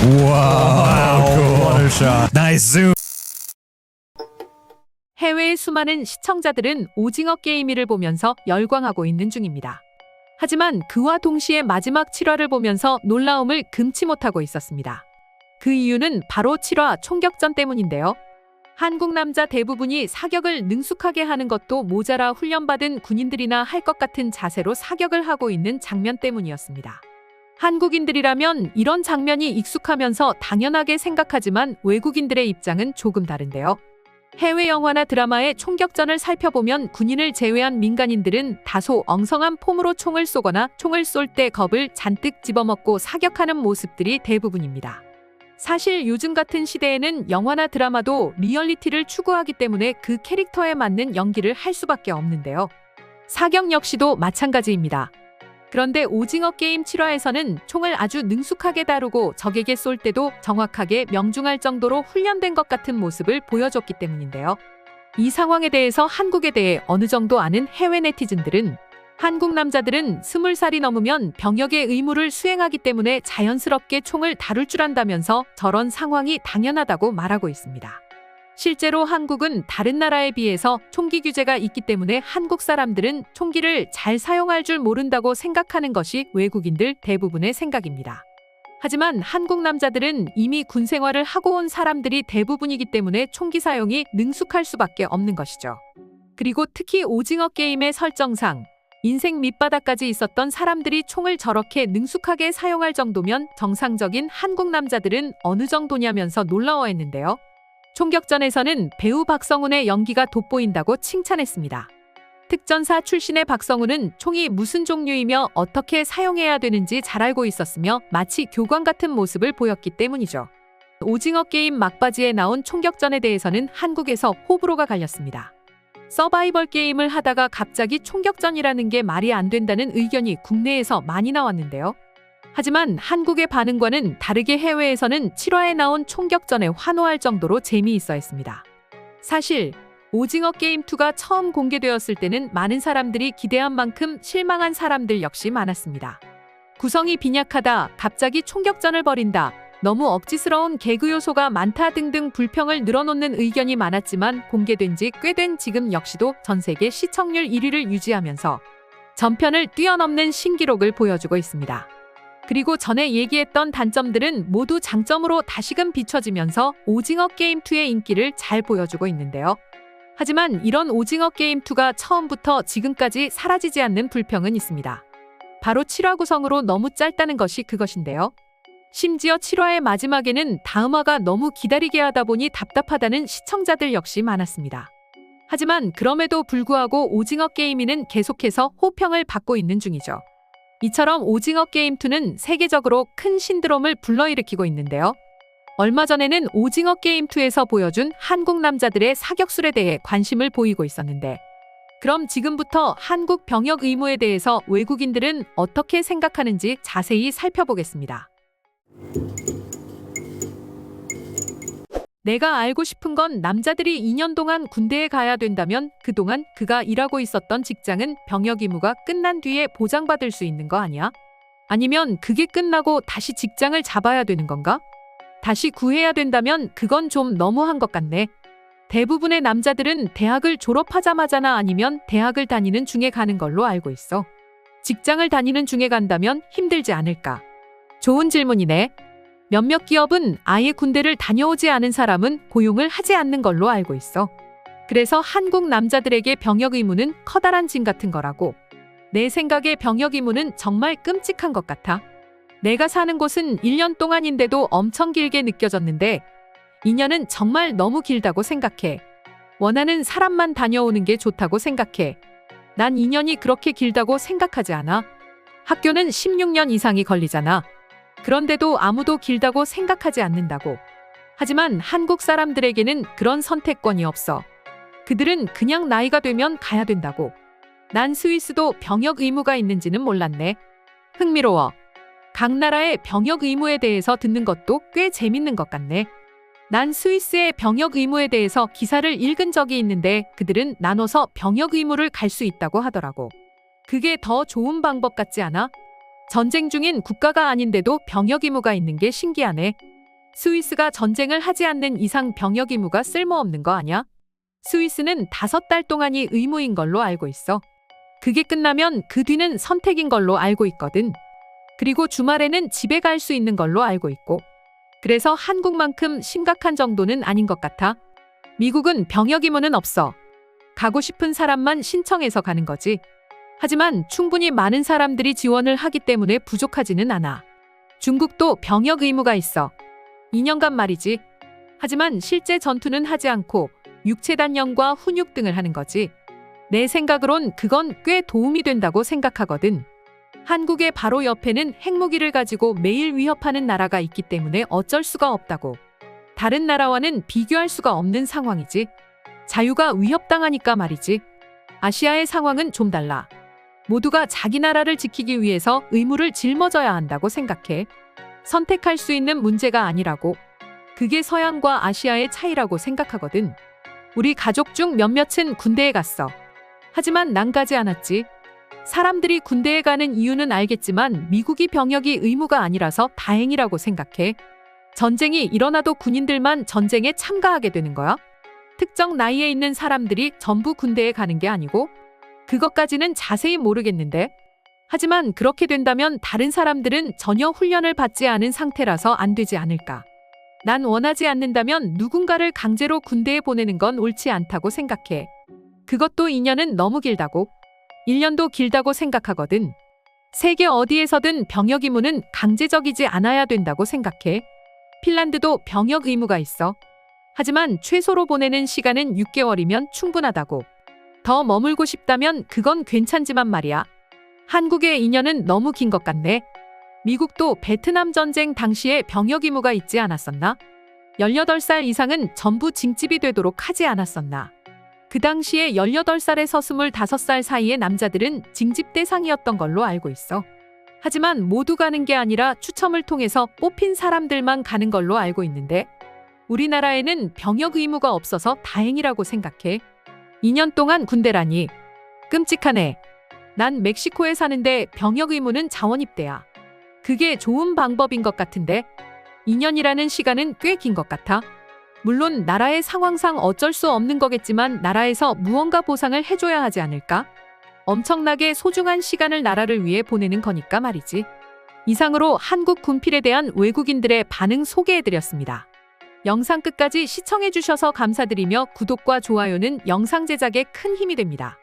와우, 워터샷. 나이스. 해외의 수많은 시청자들은 오징어 게임이를 보면서 열광하고 있는 중입니다. 하지만 그와 동시에 마지막 7화를 보면서 놀라움을 금치 못하고 있었습니다. 그 이유는 바로 7화 총격전 때문인데요. 한국 남자 대부분이 사격을 능숙하게 하는 것도 모자라 훈련받은 군인들이나 할 것 같은 자세로 사격을 하고 있는 장면 때문이었습니다. 한국인들이라면 이런 장면이 익숙하면서 당연하게 생각하지만 외국인들의 입장은 조금 다른데요. 해외 영화나 드라마의 총격전을 살펴보면 군인을 제외한 민간인들은 다소 엉성한 폼으로 총을 쏘거나 총을 쏠 때 겁을 잔뜩 집어먹고 사격하는 모습들이 대부분입니다. 사실 요즘 같은 시대에는 영화나 드라마도 리얼리티를 추구하기 때문에 그 캐릭터에 맞는 연기를 할 수밖에 없는데요. 사격 역시도 마찬가지입니다. 그런데 오징어 게임 7화에서는 총을 아주 능숙하게 다루고 적에게 쏠 때도 정확하게 명중할 정도로 훈련된 것 같은 모습을 보여줬기 때문인데요. 이 상황에 대해서 한국에 대해 어느 정도 아는 해외 네티즌들은 한국 남자들은 20살이 넘으면 병역의 의무를 수행하기 때문에 자연스럽게 총을 다룰 줄 안다면서 저런 상황이 당연하다고 말하고 있습니다. 실제로 한국은 다른 나라에 비해서 총기 규제가 있기 때문에 한국 사람들은 총기를 잘 사용할 줄 모른다고 생각하는 것이 외국인들 대부분의 생각입니다. 하지만 한국 남자들은 이미 군 생활을 하고 온 사람들이 대부분이기 때문에 총기 사용이 능숙할 수밖에 없는 것이죠. 그리고 특히 오징어 게임의 설정상 인생 밑바닥까지 있었던 사람들이 총을 저렇게 능숙하게 사용할 정도면 정상적인 한국 남자들은 어느 정도냐면서 놀라워했는데요. 총격전에서는 배우 박성훈의 연기가 돋보인다고 칭찬했습니다. 특전사 출신의 박성훈은 총이 무슨 종류이며 어떻게 사용해야 되는지 잘 알고 있었으며 마치 교관 같은 모습을 보였기 때문이죠. 오징어 게임 막바지에 나온 총격전에 대해서는 한국에서 호불호가 갈렸습니다. 서바이벌 게임을 하다가 갑자기 총격전이라는 게 말이 안 된다는 의견이 국내에서 많이 나왔는데요. 하지만 한국의 반응과는 다르게 해외에서는 7화에 나온 총격전에 환호할 정도로 재미있어 했습니다. 사실 오징어 게임 2가 처음 공개되었을 때는 많은 사람들이 기대한 만큼 실망한 사람들 역시 많았습니다. 구성이 빈약하다, 갑자기 총격전을 벌인다, 너무 억지스러운 개그 요소가 많다 등등 불평을 늘어놓는 의견이 많았지만 공개된 지 꽤 된 지금 역시도 전 세계 시청률 1위를 유지하면서 전편을 뛰어넘는 신기록을 보여주고 있습니다. 그리고 전에 얘기했던 단점들은 모두 장점으로 다시금 비춰지면서 오징어 게임 2의 인기를 잘 보여주고 있는데요. 하지만 이런 오징어 게임 2가 처음부터 지금까지 사라지지 않는 불평은 있습니다. 바로 7화 구성으로 너무 짧다는 것이 그것인데요. 심지어 7화의 마지막에는 다음화가 너무 기다리게 하다 보니 답답하다는 시청자들 역시 많았습니다. 하지만 그럼에도 불구하고 오징어 게임이는 계속해서 호평을 받고 있는 중이죠. 이처럼 오징어 게임 2는 세계적으로 큰 신드롬을 불러일으키고 있는데요. 얼마 전에는 오징어 게임 2에서 보여준 한국 남자들의 사격술에 대해 관심을 보이고 있었는데, 그럼 지금부터 한국 병역 의무에 대해서 외국인들은 어떻게 생각하는지 자세히 살펴보겠습니다. 내가 알고 싶은 건 남자들이 2년 동안 군대에 가야 된다면 그동안 그가 일하고 있었던 직장은 병역 의무가 끝난 뒤에 보장받을 수 있는 거 아니야? 아니면 그게 끝나고 다시 직장을 잡아야 되는 건가? 다시 구해야 된다면 그건 좀 너무한 것 같네. 대부분의 남자들은 대학을 졸업하자마자나 아니면 대학을 다니는 중에 가는 걸로 알고 있어. 직장을 다니는 중에 간다면 힘들지 않을까? 좋은 질문이네. 몇몇 기업은 아예 군대를 다녀오지 않은 사람은 고용을 하지 않는 걸로 알고 있어. 그래서 한국 남자들에게 병역 의무는 커다란 짐 같은 거라고. 내 생각에 병역 의무는 정말 끔찍한 것 같아. 내가 사는 곳은 1년 동안인데도 엄청 길게 느껴졌는데 2년은 정말 너무 길다고 생각해. 원하는 사람만 다녀오는 게 좋다고 생각해. 난 2년이 그렇게 길다고 생각하지 않아. 학교는 16년 이상이 걸리잖아. 그런데도 아무도 길다고 생각하지 않는다고. 하지만 한국 사람들에게는 그런 선택권이 없어. 그들은 그냥 나이가 되면 가야 된다고. 난 스위스도 병역 의무가 있는지는 몰랐네. 흥미로워. 각 나라의 병역 의무에 대해서 듣는 것도 꽤 재밌는 것 같네. 난 스위스의 병역 의무에 대해서 기사를 읽은 적이 있는데 그들은 나눠서 병역 의무를 갈 수 있다고 하더라고. 그게 더 좋은 방법 같지 않아? 전쟁 중인 국가가 아닌데도 병역 의무가 있는 게 신기하네. 스위스가 전쟁을 하지 않는 이상 병역 의무가 쓸모없는 거 아냐? 스위스는 5달 동안이 의무인 걸로 알고 있어. 그게 끝나면 그 뒤는 선택인 걸로 알고 있거든. 그리고 주말에는 집에 갈 수 있는 걸로 알고 있고. 그래서 한국만큼 심각한 정도는 아닌 것 같아. 미국은 병역 의무는 없어. 가고 싶은 사람만 신청해서 가는 거지. 하지만 충분히 많은 사람들이 지원을 하기 때문에 부족하지는 않아. 중국도 병역 의무가 있어. 2년간 말이지. 하지만 실제 전투는 하지 않고 육체 단련과 훈육 등을 하는 거지. 내 생각으론 그건 꽤 도움이 된다고 생각하거든. 한국의 바로 옆에는 핵무기를 가지고 매일 위협하는 나라가 있기 때문에 어쩔 수가 없다고. 다른 나라와는 비교할 수가 없는 상황이지. 자유가 위협당하니까 말이지. 아시아의 상황은 좀 달라. 모두가 자기 나라를 지키기 위해서 의무를 짊어져야 한다고 생각해. 선택할 수 있는 문제가 아니라고. 그게 서양과 아시아의 차이라고 생각하거든. 우리 가족 중 몇몇은 군대에 갔어. 하지만 난 가지 않았지. 사람들이 군대에 가는 이유는 알겠지만 미국이 병역이 의무가 아니라서 다행이라고 생각해. 전쟁이 일어나도 군인들만 전쟁에 참가하게 되는 거야? 특정 나이에 있는 사람들이 전부 군대에 가는 게 아니고? 그것까지는 자세히 모르겠는데. 하지만 그렇게 된다면 다른 사람들은 전혀 훈련을 받지 않은 상태라서 안 되지 않을까. 난 원하지 않는다면 누군가를 강제로 군대에 보내는 건 옳지 않다고 생각해. 그것도 2년은 너무 길다고. 1년도 길다고 생각하거든. 세계 어디에서든 병역 의무는 강제적이지 않아야 된다고 생각해. 핀란드도 병역 의무가 있어. 하지만 최소로 보내는 시간은 6개월이면 충분하다고. 더 머물고 싶다면 그건 괜찮지만 말이야. 한국의 2년은 너무 긴 것 같네. 미국도 베트남 전쟁 당시에 병역 의무가 있지 않았었나? 18살 이상은 전부 징집이 되도록 하지 않았었나? 그 당시에 18살에서 25살 사이의 남자들은 징집 대상이었던 걸로 알고 있어. 하지만 모두 가는 게 아니라 추첨을 통해서 뽑힌 사람들만 가는 걸로 알고 있는데 우리나라에는 병역 의무가 없어서 다행이라고 생각해. 2년 동안 군대라니. 끔찍하네. 난 멕시코에 사는데 병역 의무는 자원 입대야. 그게 좋은 방법인 것 같은데 2년이라는 시간은 꽤 긴 것 같아. 물론 나라의 상황상 어쩔 수 없는 거겠지만 나라에서 무언가 보상을 해줘야 하지 않을까? 엄청나게 소중한 시간을 나라를 위해 보내는 거니까 말이지. 이상으로 한국 군필에 대한 외국인들의 반응 소개해드렸습니다. 영상 끝까지 시청해주셔서 감사드리며 구독과 좋아요는 영상 제작에 큰 힘이 됩니다.